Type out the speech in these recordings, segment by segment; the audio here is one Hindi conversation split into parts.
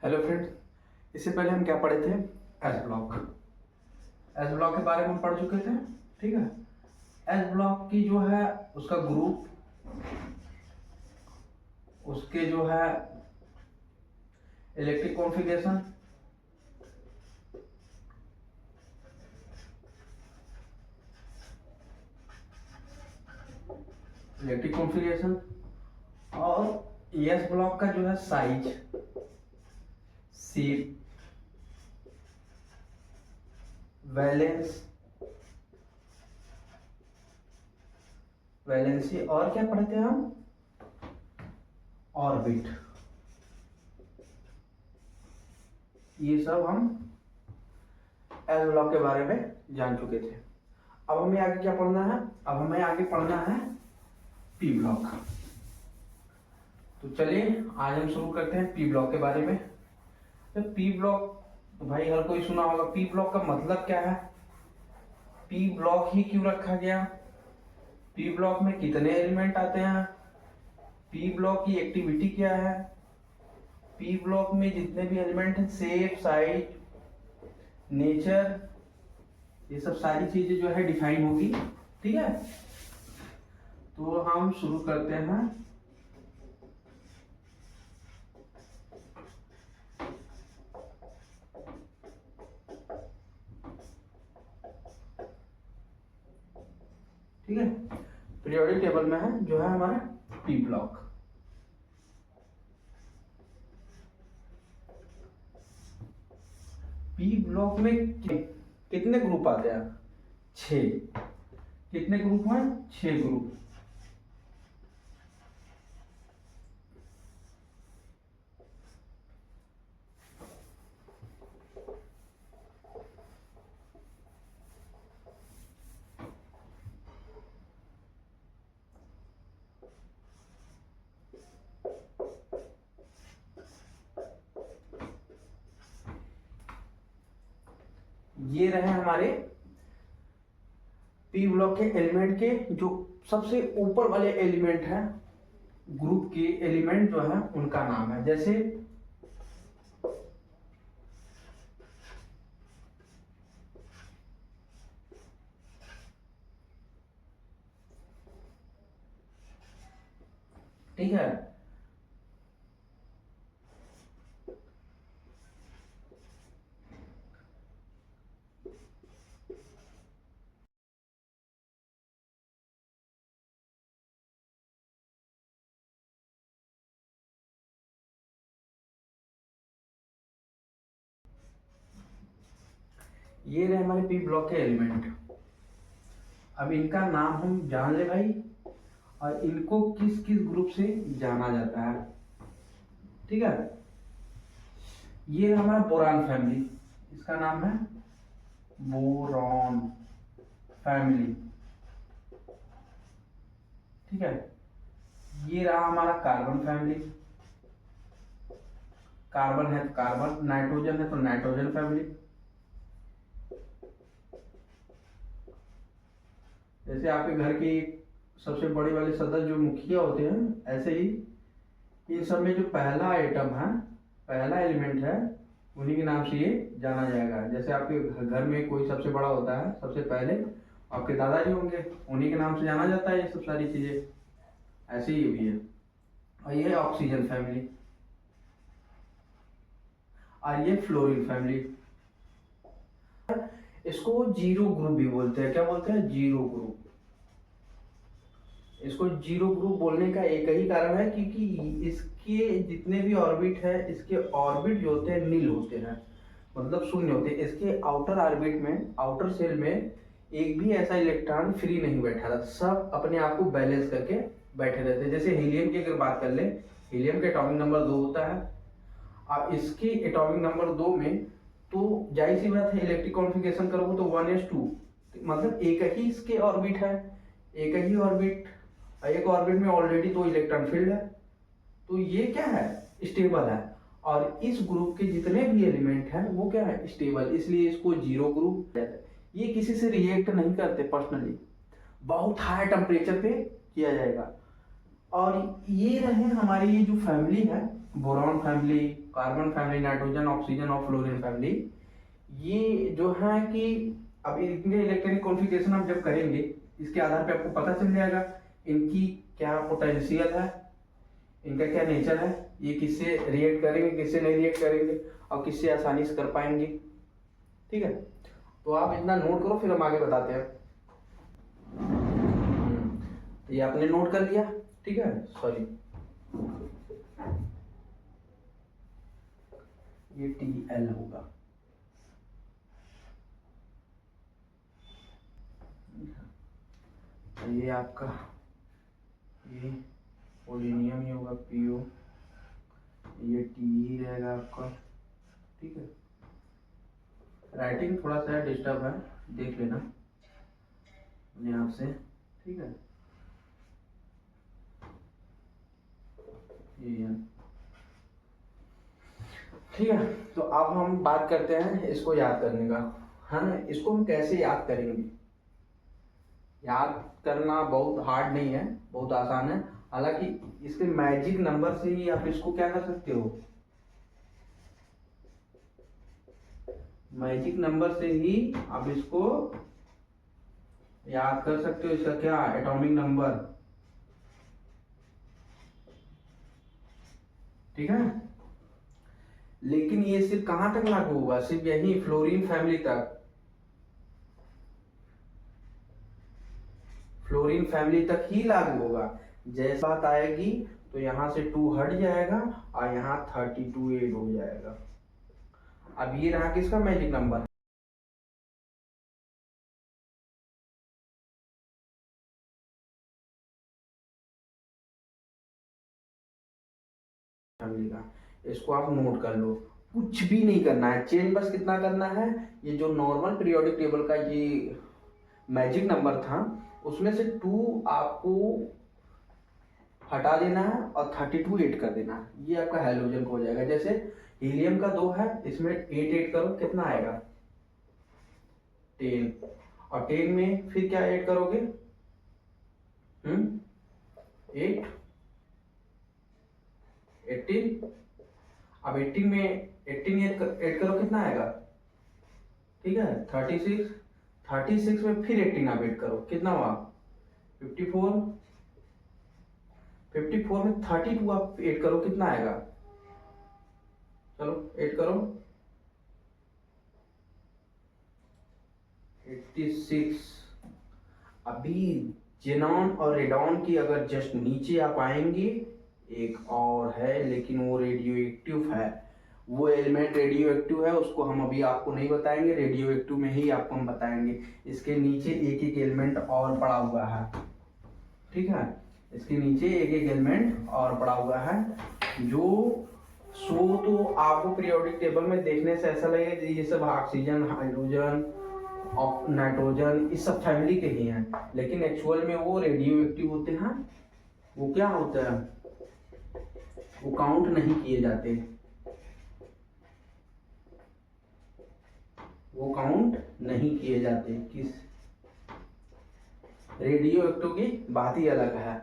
Hello friends. इससे पहले हम क्या पढ़े थे? S block. एस ब्लॉक के बारे में हम पढ़ चुके थे। ठीक है। एस ब्लॉक की जो है उसका ग्रुप, उसके जो है इलेक्ट्रिक कॉन्फ़िगरेशन, और एस ब्लॉक का जो है साइज, शेप, वैलेंसी और क्या पढ़े थे हम? ऑर्बिट। ये सब हम एस ब्लॉक के बारे में जान चुके थे। अब हमें आगे क्या पढ़ना है? अब हमें आगे पढ़ना है पी ब्लॉक। तो चलिए आज हम शुरू करते हैं पी ब्लॉक के बारे में। तो पी ब्लॉक, तो भाई हर कोई सुना होगा। पी ब्लॉक का मतलब क्या है? पी ब्लॉक ही क्यों रखा गया? पी ब्लॉक में कितने एलिमेंट आते हैं? पी ब्लॉक की एक्टिविटी क्या है? पी ब्लॉक में जितने भी एलिमेंट हैं, शेप, साइज, नेचर, ये सब सारी चीजें जो है डिफाइन होगी। ठीक है। तो हम शुरू करते हैं। ठीक है। पीरियोडिक टेबल में है जो है हमारा पी ब्लॉक। पी ब्लॉक में कितने ग्रुप आते हैं? 6। कितने ग्रुप हैं? 6 ग्रुप। ये रहे हमारे पी ब्लॉक के एलिमेंट के जो सबसे ऊपर वाले एलिमेंट हैं, ग्रुप के एलिमेंट जो है उनका नाम है। जैसे ठीक है, ये रहे हमारे पी ब्लॉक के एलिमेंट। अब इनका नाम हम जान ले भाई, और इनको किस किस ग्रुप से जाना जाता है। ठीक है। ये हमारा बोरान फैमिली, इसका नाम है बोरॉन फैमिली। ठीक है। ये रहा हमारा कार्बन फैमिली। कार्बन है तो कार्बन, नाइट्रोजन है तो नाइट्रोजन फैमिली। जैसे आपके घर की सबसे बड़े वाले सदस्य जो मुखिया होते हैं, ऐसे ही इन सब में जो पहला आइटम है, पहला एलिमेंट है, उन्हीं के नाम से ये जाना जाएगा। जैसे आपके घर में कोई सबसे बड़ा होता है, सबसे पहले आपके दादाजी होंगे, उन्हीं के नाम से जाना जाता है ये सब सारी चीजें। ऐसे ही भी है। और ये ऑक्सीजन फैमिली, और ये फ्लोरीन फैमिली। इसको जीरो ग्रुप भी बोलते हैं। क्या बोलते हैं? Zero group. इसको जीरो ग्रुप बोलने का एक ही कारण है क्योंकि इसके जितने भी ऑर्बिट है, इसके ऑर्बिट जो होते हैं नील होते हैं, मतलब शून्य होते हैं। इसके आउटर ऑर्बिट में, आउटर सेल में एक भी ऐसा इलेक्ट्रॉन फ्री नहीं बैठा था, सब अपने आप को बैलेंस करके बैठे रहते हैं। जैसे हीलियम की अगर बात कर ले, हीलियम का एटॉमिक नंबर 2 होता है, और इसके एटॉमिक नंबर 2 में तो जाहिर सी बात है इलेक्ट्रिक कॉन्फ़िगरेशन करोगे तो 1s2, मतलब एक ही इसके ऑर्बिट है, एक ही ऑर्बिट, एक ऑर्बिट में ऑलरेडी 2 इलेक्ट्रॉन फील्ड है, तो ये क्या है? स्टेबल है। और इस ग्रुप के जितने भी एलिमेंट हैं वो क्या है? स्टेबल, इसलिए इसको जीरो ग्रुप कहते हैं। ये किसी से रिएक्ट नहीं करते पर्सनली, बहुत हाई टेम्परेचर पे किया जाएगा। और ये रहे हमारी ये जो फैमिली है, boron family, carbon family, nitrogen, oxygen और फ्लोरीन फैमिली, ये जो है कि अब इनके इलेक्ट्रॉनिक कॉन्फ़िगरेशन हम जब करेंगे इसके आधार पे आपको पता चल जाएगा इनकी क्या पोटेंशियल है, इनका क्या नेचर है, ये किससे रिएक्ट करेंगे, किससे नहीं रिएक्ट करेंगे और किससे आसानी से कर पाएंगे। ठीक है, तो आप इतना नोट करो, फिर हम आगे बताते हैं। तो ये आपने नोट कर लिया, ठीक है, सॉरी ये TL होगा। ये आपका ये पोलिनियम ही होगा PO, ये TE रहेगा आपका। ठीक है, राइटिंग थोड़ा सा डिस्टर्ब है, देख लेना अपने आप से। ठीक है, ये है। ठीक है, तो अब हम बात करते हैं इसको याद करने का, है ना। इसको हम कैसे याद करेंगे? याद करना बहुत हार्ड नहीं है, बहुत आसान है। हालांकि इसके मैजिक नंबर से ही आप इसको क्या कर सकते हो, मैजिक नंबर से ही आप इसको याद कर सकते हो। इसका क्या, एटॉमिक नंबर। ठीक है, लेकिन ये सिर्फ कहां तक लागू होगा, सिर्फ यही फ्लोरीन फैमिली तक, फ्लोरीन फैमिली तक ही लागू होगा। जैसे बात आएगी तो यहाँ से 2 हट जाएगा और यहाँ 32 ऐड हो जाएगा। अब ये रहा किसका मैजिक नंबर, फैमिली का। इसको आप नोट कर लो, कुछ भी नहीं करना है, चेंज बस कितना करना है, ये जो नॉर्मल पीरियोडिक टेबल का ये मैजिक नंबर था उसमें से 2 आपको हटा देना है और 32 ऐड कर देना है, ये आपका हैलोजन हो जाएगा। जैसे हीलियम का 2 है, इसमें 8 ऐड करो, कितना आएगा 10, और 10 में फिर क्या ऐड करोगे 8, 18, अब 18 में 18 ऐड करो, कितना आएगा, ठीक है 36, 36 में फिर 18 आप ऐड करो, कितना हुआ 54, 54 में 32 आप ऐड करो, कितना आएगा, चलो ऐड करो 86। अभी जेनॉन और रेडॉन की अगर जस्ट नीचे आप आएंगे, एक और है लेकिन वो रेडियो एक्टिव है, वो एलिमेंट रेडियो एक्टिव है, उसको हम अभी आपको नहीं बताएंगे, रेडियो एक्टिव में ही आपको हम बताएंगे। इसके नीचे एक एक एलिमेंट और पड़ा हुआ है, ठीक है, इसके नीचे एक एक एलिमेंट और पड़ा हुआ है, जो तो आपको पीरियोडिक टेबल में देखने से ऐसा लगेगा ये सब ऑक्सीजन, हाइड्रोजन और नाइट्रोजन इस सब फैमिली के ही हैं, लेकिन एक्चुअल में वो रेडियो एक्टिव होते हैं। वो क्या होता है, वो काउंट नहीं किए जाते, वो काउंट नहीं किए जाते। किस रेडियो एक्टिव की बात ही अलग है।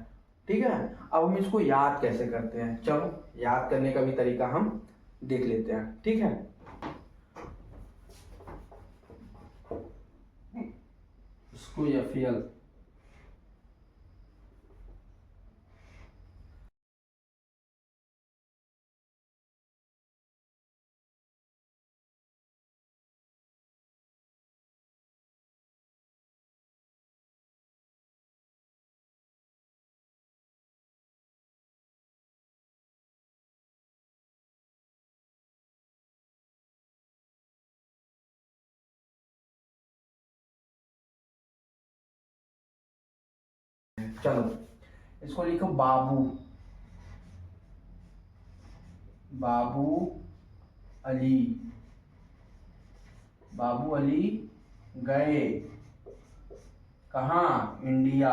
ठीक है, अब हम इसको याद कैसे करते हैं, चलो याद करने का भी तरीका हम देख लेते हैं। ठीक है, इसको FL चलो इसको लिखो बाबू, बाबू अली, बाबू अली गए कहाँ, इंडिया,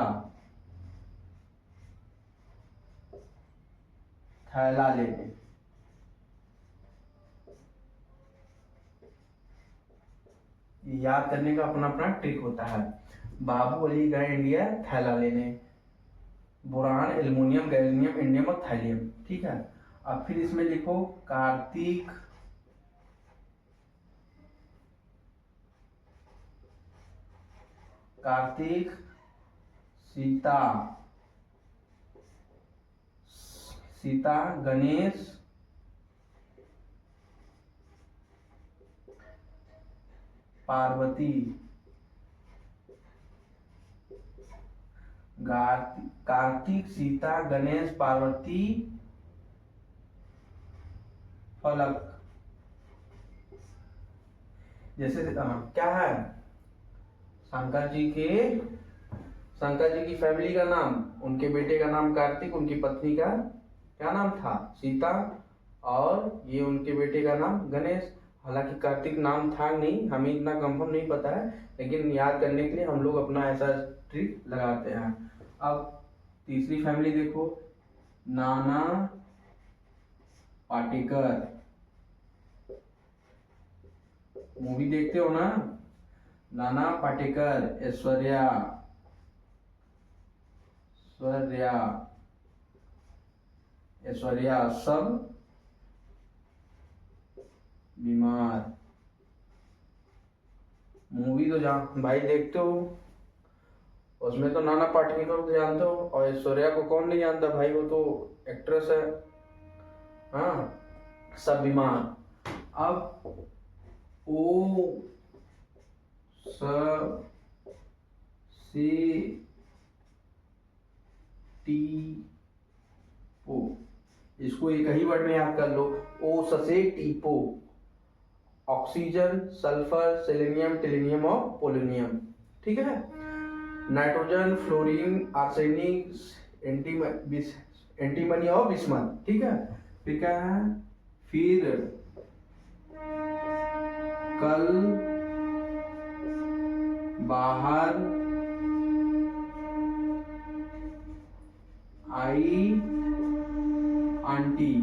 थैला लेने। याद करने का अपना अपना ट्रिक होता है। बाबू अली गए इंडिया थैला लेने, बोरान, एल्युमिनियम, गैलियम, इंडियम और थैलियम। ठीक है, अब फिर इसमें लिखो कार्तिक, कार्तिक, सीता, सीता, गणेश, पार्वती, कार्तिक, सीता, गणेश, पार्वती, फलक। जैसे क्या है, शंकर जी के, शंकर जी की फैमिली का नाम, उनके बेटे का नाम कार्तिक, उनकी पत्नी का क्या नाम था, सीता, और ये उनके बेटे का नाम गणेश। हालांकि कार्तिक नाम था नहीं, हमें इतना कंफर्म नहीं पता है, लेकिन याद करने के लिए हम लोग अपना ऐसा ट्रिक लगाते हैं। अब तीसरी फैमिली देखो, नाना पाटेकर, मूवी देखते हो ना, नाना पाटेकर, ऐश्वर्या, ऐश्वर्या, ऐश्वर्या, सब बीमार। मूवी तो जान भाई देखते हो, उसमें तो नाना पाटेकर को जानते हो, और ऐश्वर्या को कौन नहीं जानता भाई, वो तो एक्ट्रेस है। हाँ, सब बीमार। अब ओ स सी टी ओ, इसको एक ही वर्ड में याद कर लो, ओ ससे टीपो, ऑक्सीजन, सल्फर, सेलेनियम, टेलेनियम और पोलोनियम। ठीक है, नाइट्रोजन, फ्लोरीन, आर्सेनिक, एंटीमनी और बिस्मथ। ठीक है, फिर क्या है, फिर कल बाहर आई आंटी,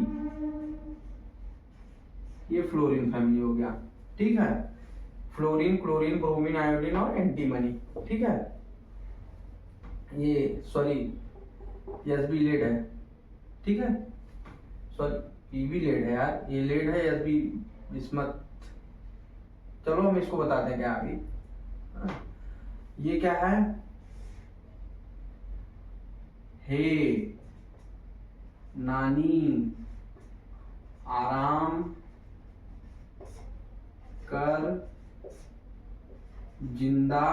ये फ्लोरीन फैमिली हो गया। ठीक है, फ्लोरीन, क्लोरीन, ब्रोमीन, आयोडीन और एंटीमनी। ठीक है, ये सॉरी एसबी लेड है। ठीक है, सॉरी पीबी लेड है यार, ये लेड है, एसबी बिस्मथ। चलो हम इसको बताते हैं क्या आगे। ये क्या है, हे नानी आराम कर जिंदा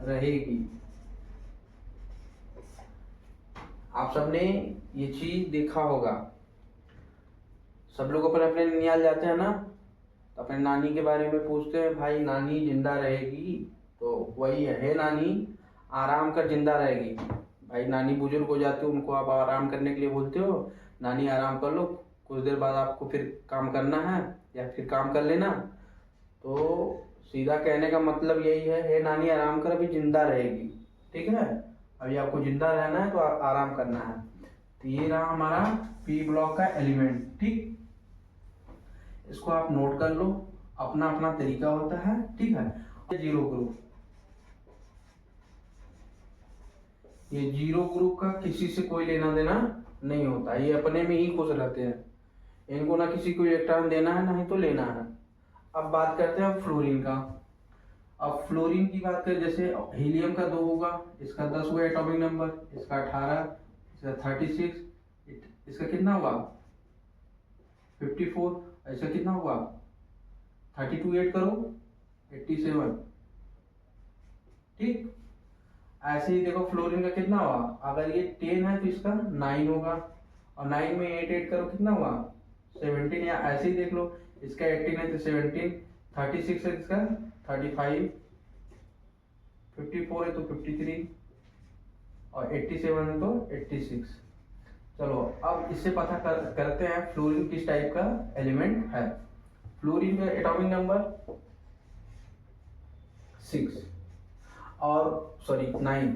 रहेगी। आप सबने ये चीज देखा होगा, सब लोग अपने अपने ननियाल जाते हैं ना, तो अपने नानी के बारे में पूछते हैं, भाई नानी जिंदा रहेगी, तो वही है, हे नानी आराम कर जिंदा रहेगी। भाई नानी बुजुर्ग हो जाती है, उनको आप आराम करने के लिए बोलते हो, नानी आराम कर लो, कुछ देर बाद आपको फिर काम करना है या फिर काम कर लेना। तो सीधा कहने का मतलब यही है, हे नानी आराम कर, अभी जिंदा रहेगी। ठीक है, अभी आपको जिंदा रहना है तो आराम करना है। तो ये रहा हमारा पी ब्लॉक का एलिमेंट। ठीक, इसको आप नोट कर लो, अपना अपना तरीका होता है। ठीक है, जीरो ग्रुप, ये जीरो ग्रुप का किसी से कोई लेना देना नहीं होता, ये अपने में ही खुश रहते हैं, इनको ना किसी को इलेक्ट्रॉन देना है ना ही तो लेना है। अब बात करते हैं फ्लोरीन का। अब फ्लोरीन की बात करें, जैसे हीलियम का 2 होगा, इसका 10 हुआ एटॉमिक नंबर, इसका 18, इसका 36, इसका कितना हुआ 54, ऐसा कितना हुआ 32 ऐड करो 87। ठीक, ऐसे ही देखो फ्लोरीन का कितना हुआ, अगर ये 10 है तो इसका 9 होगा, और 9 में 8 ऐड करो कितना हुआ 17, या ऐसे ही देख लो, इसका 18 है तो 17, 36 है इसका 35, 54 है तो 53, और 87 है तो 86। चलो अब इससे पता करते हैं फ्लोरीन किस टाइप का एलिमेंट है। फ्लोरीन का एटॉमिक नंबर 6 और सॉरी 9,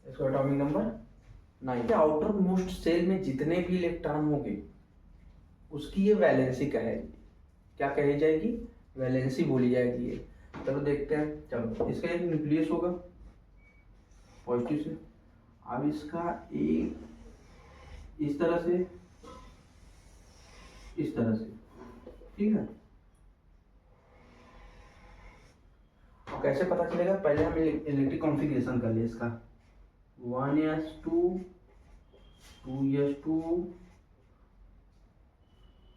इसका atomic number 9। Outermost shell में जितने भी इलेक्ट्रॉन होंगे उसकी ये वैलेंसी कहेगी, क्या कही जाएगी, वैलेंसी बोली जाएगी ये। चलो देखते हैं, चलो इसका एक न्यूक्लियस होगा पॉजिटिव से, अब इसका एक इस तरह से, इस तरह से, ठीक है। और कैसे पता चलेगा, पहले हम इलेक्ट्रिक कॉन्फ़िगरेशन कर ले इसका। 1s2 2s2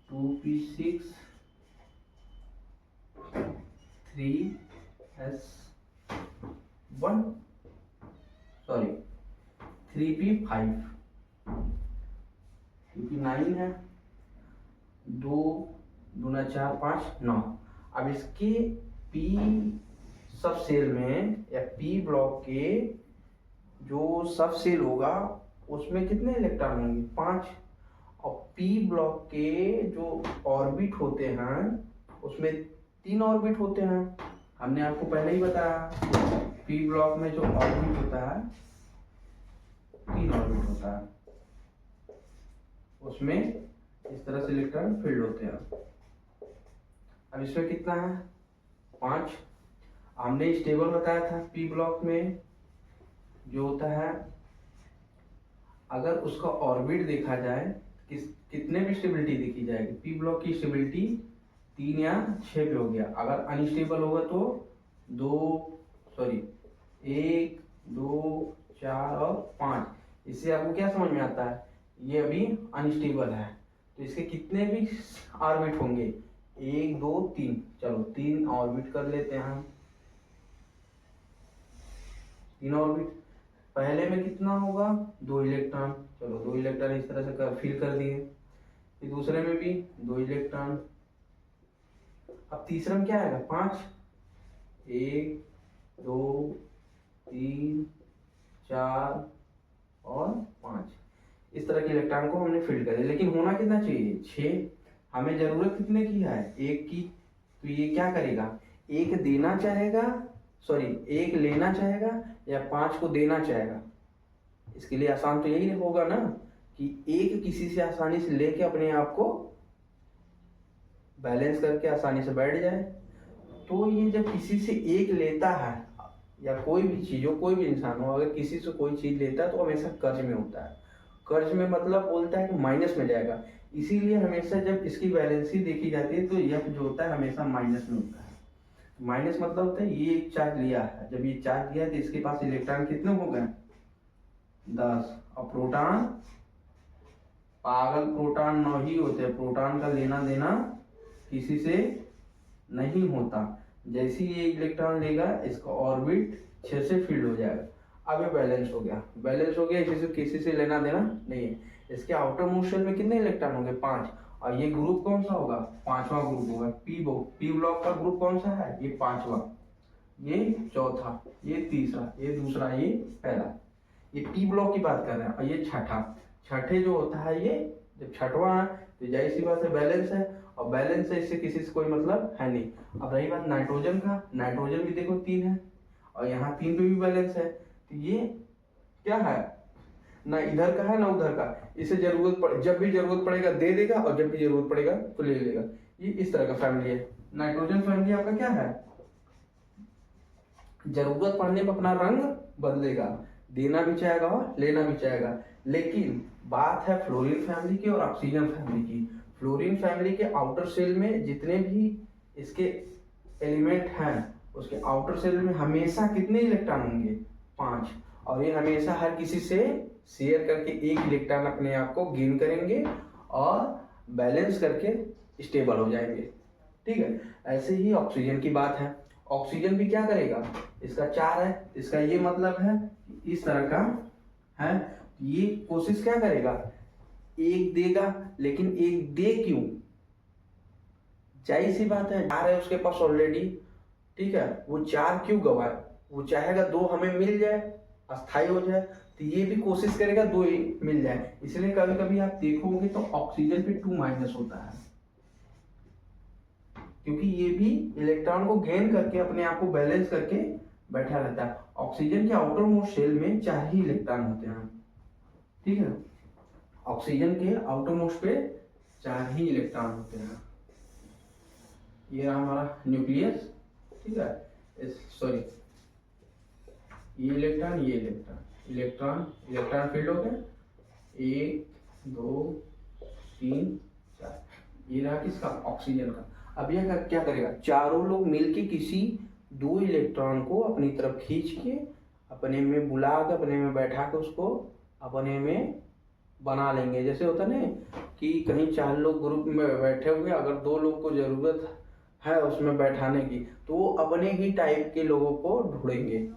2p6 3s1 sorry 3p5 क्योंकि 9 है, 2 दूना 4 5 9। अब इसके पी सब सेल में या पी ब्लॉक के जो सब सेल होगा उसमें कितने इलेक्ट्रॉन होंगे, 5। और पी ब्लॉक के जो ऑर्बिट होते हैं उसमें 3 ऑर्बिट होते हैं। हमने आपको पहले ही बताया पी ब्लॉक में जो ऑर्बिट होता है 3 ऑर्बिट होता है, उसमें इस तरह से इलेक्ट्रॉन फील्ड होते हैं। अब इसमें कितना है, 5। हमने स्टेबल बताया था पी ब्लॉक में जो होता है, अगर उसका ऑर्बिट देखा जाए कितने भी स्टेबिलिटी देखी जाएगी, पी ब्लॉक की स्टेबिलिटी 3 या 6 पे हो गया। अगर अनस्टेबल होगा तो 1 2 4 और 5। इससे आपको क्या समझ में आता है, ये अभी अनस्टेबल है तो इसके कितने भी ऑर्बिट होंगे, 1 2 3। चलो 3 ऑर्बिट कर लेते हैं हम। 3 ऑर्बिट, पहले में कितना होगा, 2 इलेक्ट्रॉन। चलो 2 इलेक्ट्रॉन इस तरह से फिल कर दिए। फिर दूसरे में भी 2 इलेक्ट्रॉन। अब तीसरे में क्या आएगा, 5। 1 2 3 4 और 5। इस तरह के इलेक्ट्रॉन को हमने फिल कर दिया। लेकिन होना कितना चाहिए, 6। हमें जरूरत कितने की है, 1 की। तो ये क्या करेगा, 1 देना चाहेगा, सॉरी 1 लेना चाहेगा या 5 को देना चाहेगा। इसके लिए आसान तो यही होगा ना कि 1 किसी से आसानी से लेके अपने आप को बैलेंस करके आसानी से बैठ जाए। तो ये जब किसी से 1 लेता है या कोई भी चीज हो, कोई भी इंसान हो, अगर किसी से कोई चीज लेता है तो हमेशा कर्ज में होता है। कर्ज में मतलब बोलता है कि माइनस में जाएगा। इसीलिए हमेशा जब इसकी बैलेंसी देखी जाती है तो यह जो होता है हमेशा माइनस में होता है। माइनस मतलब होता है ये एक चार्ज लिया है, जब ये चार्ज लिया तो इसके पास इलेक्ट्रॉन कितने हो गए, 10। और प्रोटॉन, पागल प्रोटॉन 9 ही होते हैं। प्रोटॉन का लेना देना किसी से नहीं होता। जैसे ही ये इलेक्ट्रॉन लेगा इसका ऑर्बिट 6 से फील्ड हो जाएगा। अब ये बैलेंस हो गया, बैलेंस हो गया, इसी से किसी से लेना देना नहीं है। इसके आउटर मोस्ट शेल में कितने इलेक्ट्रॉन होंगे, 5। और ये ग्रुप कौन सा होगा, 5वां ग्रुप होगा। पी ब्लॉक का ग्रुप कौन सा है, ये 5वां, ये चौथा, ये तीसरा, ये दूसरा, ये पहला। ये पी ब्लॉक की बात कर रहे हैं। और ये छठा, छठे जो होता है ये जब छठवां है तो जाहिर सी बात है बैलेंस है। और बैलेंस है, इससे किसी से कोई मतलब है नहीं। अब रही बात नाइट्रोजन का, नाइट्रोजन भी देखो 3 है और यहाँ 3 पे भी बैलेंस है। तो ये क्या है, ना इधर का है ना उधर का। इसे जब भी जरूरत पड़ेगा दे देगा और जब भी जरूरत पड़ेगा तो ले लेगा। ये इस तरह का फैमिली है। नाइट्रोजन फैमिली आपका क्या है, जरूरत पड़ने पर अपना रंग बदलेगा, देना भी चाहेगा और लेना भी चाहेगा। लेकिन बात है फ्लोरीन फैमिली की और ऑक्सीजन फैमिली की। फ्लोरीन फैमिली के आउटर सेल में जितने भी इसके एलिमेंट हैं उसके आउटर सेल में हमेशा कितने इलेक्ट्रॉन होंगे, 5। और ये हमेशा हर किसी से शेयर करके 1 इलेक्ट्रॉन अपने आप को गेन करेंगे और बैलेंस करके स्टेबल हो जाएंगे। ठीक है, ऐसे ही ऑक्सीजन की बात है। ऑक्सीजन भी क्या करेगा, इसका 4 है, इसका ये मतलब है इस तरह का है। ये कोशिश क्या करेगा, 1 देगा, लेकिन 1 दे क्यों, जाहिर सी बात है 4 है उसके पास ऑलरेडी। ठीक है, वो 4 क्यों गवाए, वो चाहेगा 2 हमें मिल जाए, अस्थाई हो जाए। तो ये भी कोशिश करेगा 2 ही मिल जाए। इसलिए कभी कभी आप देखोगे तो ऑक्सीजन पे 2 माइनस होता है, क्योंकि ये भी इलेक्ट्रॉन को गेन करके अपने आप को बैलेंस करके बैठा रहता है। ऑक्सीजन के आउटर मोस्ट शेल में 4 ही इलेक्ट्रॉन होते हैं। ठीक है, ऑक्सीजन के आउटर मोस्ट पे 4 ही इलेक्ट्रॉन होते हैं। ये रहा हमारा न्यूक्लियस। ठीक है, सॉरी ये इलेक्ट्रॉन, ये इलेक्ट्रॉन। इलेक्ट्रॉन इलेक्ट्रॉन फील्ड हो गया, 1 2 3 4, ये रहा किसका, ऑक्सीजन का। अब यह क्या करेगा, चारों लोग मिलके किसी दो इलेक्ट्रॉन को अपनी तरफ खींच के अपने में बुला के अपने में बैठा के उसको अपने में बना लेंगे। जैसे होता है ना कि कहीं 4 लोग ग्रुप में बैठे हुए, अगर 2 लोग को जरूरत है उसमें बैठाने की, तो वो अपने ही टाइप के लोगों को ढूंढेंगे।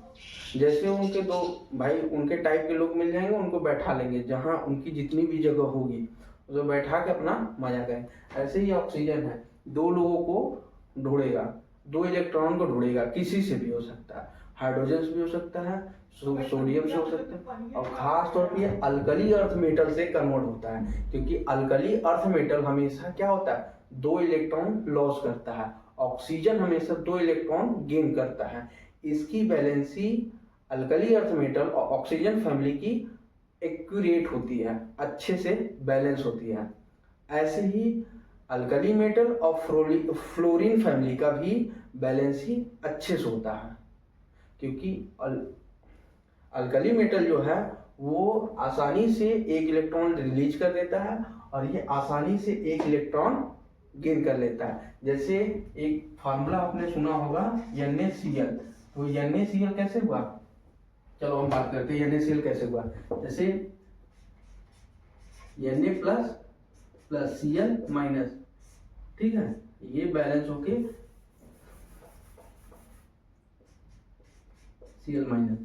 जैसे उनके 2 भाई उनके टाइप के लोग मिल जाएंगे, उनको बैठा लेंगे जहाँ उनकी जितनी भी जगह होगी, तो बैठा के अपना मजा करें। ऐसे ही ऑक्सीजन है, 2 लोगों को ढूंढेगा, 2 इलेक्ट्रॉन को ढूंढेगा, किसी से भी हो सकता है, हाइड्रोजन से भी हो सकता है, सोडियम से हो सकता है, और खास तौर पे अल्कली अर्थ मेटल से कन्वर्ट होता है, क्योंकि अल्कली अर्थ मेटल हमेशा क्या होता है, 2 इलेक्ट्रॉन लॉस करता है, ऑक्सीजन हमेशा 2 इलेक्ट्रॉन गेन करता है। इसकी बैलेंसी अल्कली अर्थ मेटल और ऑक्सीजन फैमिली की एक्यूरेट होती है, अच्छे से बैलेंस होती है। ऐसे ही अल्कली मेटल और फ्लोरीन फैमिली का भी बैलेंस ही अच्छे से होता है, क्योंकि अल्कली मेटल जो है वो आसानी से एक इलेक्ट्रॉन रिलीज कर देता है और ये आसानी से एक इलेक्ट्रॉन गेन कर लेता है। जैसे एक फार्मूला आपने सुना होगा NaCl, तो NaCl कैसे हुआ, चलो हम बात करते हैं NaCl कैसे हुआ। जैसे Na plus plus Cl minus, ठीक है, ये बैलेंस होके Cl माइनस,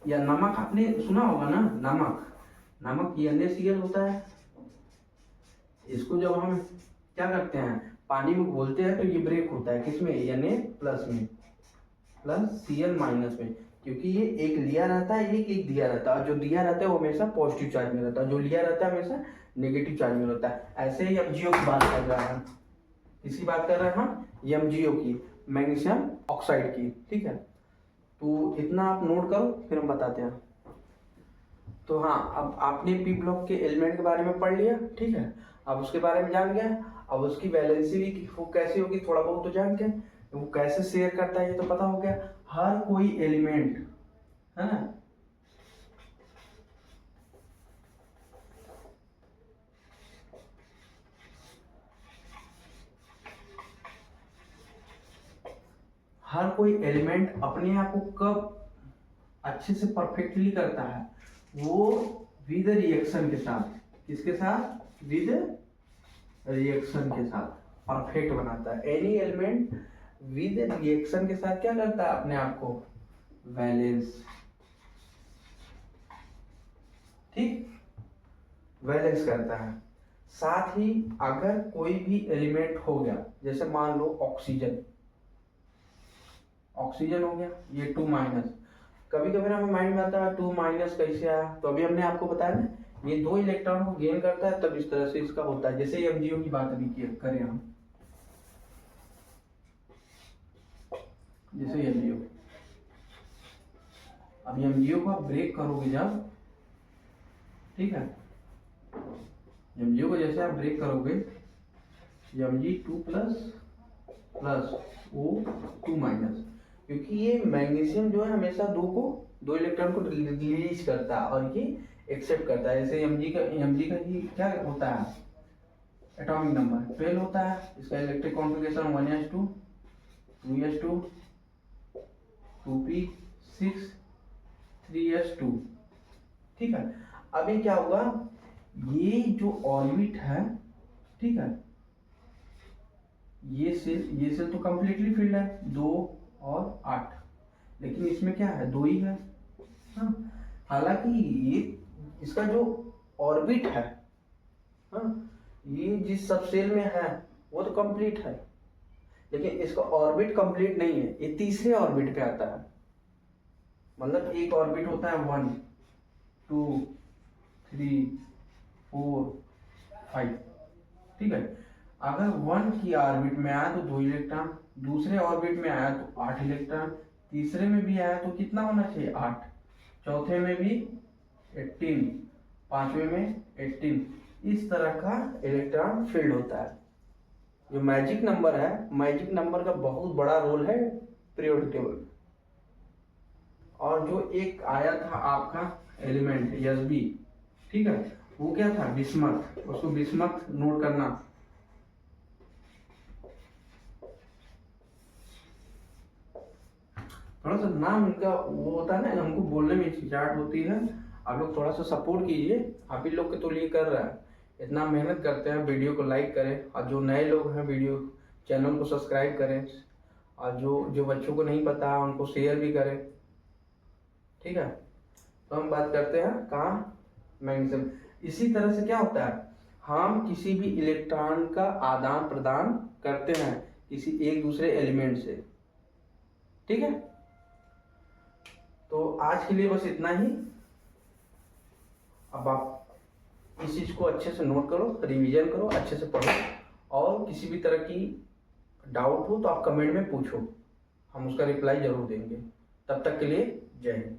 या नमक आपने सुना होगा ना, नमक नमक NaCl होता है। इसको जब हम क्या करते हैं, पानी में घोलते हैं, तो ये ब्रेक होता है किसमें, Na प्लस में प्लस Cl माइनस में, क्योंकि ये एक लिया रहता है, एक दिया रहता है, जो दिया रहता है वो हमेशा पॉजिटिव चार्ज में रहता है, जो लिया रहता है हमेशा नेगेटिव चार्ज में रहता है। ऐसे ही MgO की बात कर रहे हैं, किसकी बात कर रहे हैं हम, MgO की, मैग्नीशियम ऑक्साइड की, ठीक है। तो इतना आप नोट करो, फिर हम बताते हैं। तो हाँ, अब आपने पी ब्लॉक के एलिमेंट के बारे में पढ़ लिया, ठीक है, अब उसके बारे में जान गया। अब उसकी वैलेंसी भी वो कैसी होगी थोड़ा बहुत तो जान गए, वो कैसे शेयर करता है ये तो पता हो गया। हर कोई एलिमेंट है ना, हर कोई एलिमेंट अपने आप को कब अच्छे से परफेक्टली करता है, वो विद रिएक्शन के साथ, किसके साथ, विद रिएक्शन के साथ परफेक्ट बनाता है। एनी एलिमेंट विद रिएक्शन के साथ क्या करता है, अपने आप को वैलेंस, ठीक, वैलेंस करता है। साथ ही अगर कोई भी एलिमेंट हो गया, जैसे मान लो ऑक्सीजन, ऑक्सीजन हो गया, ये 2 माइनस, कभी कभी हमें माइंड में आता है 2 माइनस कैसे आया, तो अभी हमने आपको बताया ना, ये 2 इलेक्ट्रॉन को गेन करता है, तब इस तरह से इसका होता है। जैसे MgO की बात अभी करें हम, जैसे MgO, अब MgO को आप ब्रेक करोगे जब, ठीक है, MgO को जैसे आप ब्रेक करोगे, Mg2 plus plus O2 minus, क्योंकि ये मैग्नीशियम जो है हमेशा 2 इलेक्ट्रॉन को रिलीज करता है और ये एक्सेप्ट करता है। जैसे Mg का ही क्या होता है, एटॉमिक नंबर 12 होता है, इसका electric configuration 1s2 2s2 2p6 3s2, ठीक है। अभी क्या होगा, ये जो ऑर्बिट है, ठीक है, ये सेल तो कंप्लीटली फिल्ड है 2 और 8, लेकिन इसमें क्या है, 2 ही है। हाँ, हालांकि ये इसका जो ऑर्बिट है, हाँ, ये जिस सब सेल में है वो तो कंप्लीट है, लेकिन इसका ऑर्बिट कंप्लीट नहीं है, ये तीसरे ऑर्बिट पे आता है। मतलब एक ऑर्बिट होता है 1 2 3 4 5, ठीक है। अगर 1 की ऑर्बिट में आया तो 2 इलेक्ट्रॉन, दूसरे ऑर्बिट में आया तो 8 इलेक्ट्रॉन, तीसरे में भी आया तो कितना होना चाहिए, 8, चौथे में भी 18, पांचवे में 18, इस तरह का इलेक्ट्रॉन फील्ड होता है। जो मैजिक नंबर है, मैजिक नंबर का बहुत बड़ा रोल है पीरियोडिक टेबल। और जो एक आया था आपका एलिमेंट Sb, ठीक है, वो क्या था, बिस्मथ, उसको बिस्मथ नोट करना। थोड़ा सा नाम इनका वो होता है ना, हमको बोलने में हिचकिचाहट होती है, आप लोग थोड़ा सा सपोर्ट कीजिए, आप ही लोग के तो लिए कर रहा है, इतना मेहनत करते हैं, वीडियो को लाइक करें, और जो नए लोग हैं वीडियो चैनल को सब्सक्राइब करें, और जो जो बच्चों को नहीं पता है उनको शेयर भी करें, ठीक है। तो हम बात करते हैं कहाँ, मैग्नीशियम। इसी तरह से क्या होता है, हम किसी भी इलेक्ट्रॉन का आदान प्रदान करते हैं किसी एक दूसरे एलिमेंट से, ठीक है। तो आज के लिए बस इतना ही। अब आप इस चीज को अच्छे से नोट करो, रिवीजन करो, अच्छे से पढ़ो, और किसी भी तरह की डाउट हो तो आप कमेंट में पूछो, हम उसका रिप्लाई जरूर देंगे। तब तक के लिए जय हिंद।